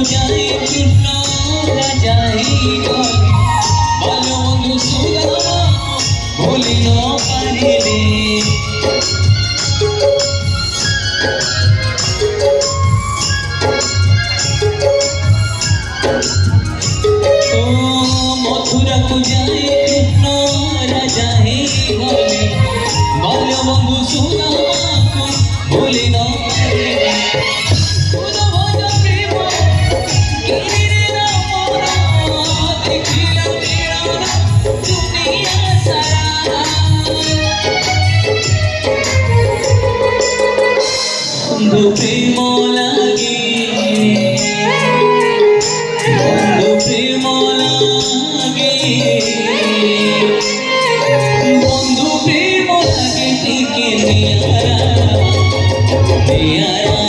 পূজায় কৃষ্ণ রাজাই গলে বলো বন্ধু সুদামা ভুলিল পারিলে ও মথুরা পূজায় কৃষ্ণ রাজাই গলে বলো বন্ধু সুদামা ভুলিল পারিলে বন্ধু প্রেম লাগে বন্ধু প্রেম লাগে বন্ধু প্রেম লাগে টিকে নিয়ারা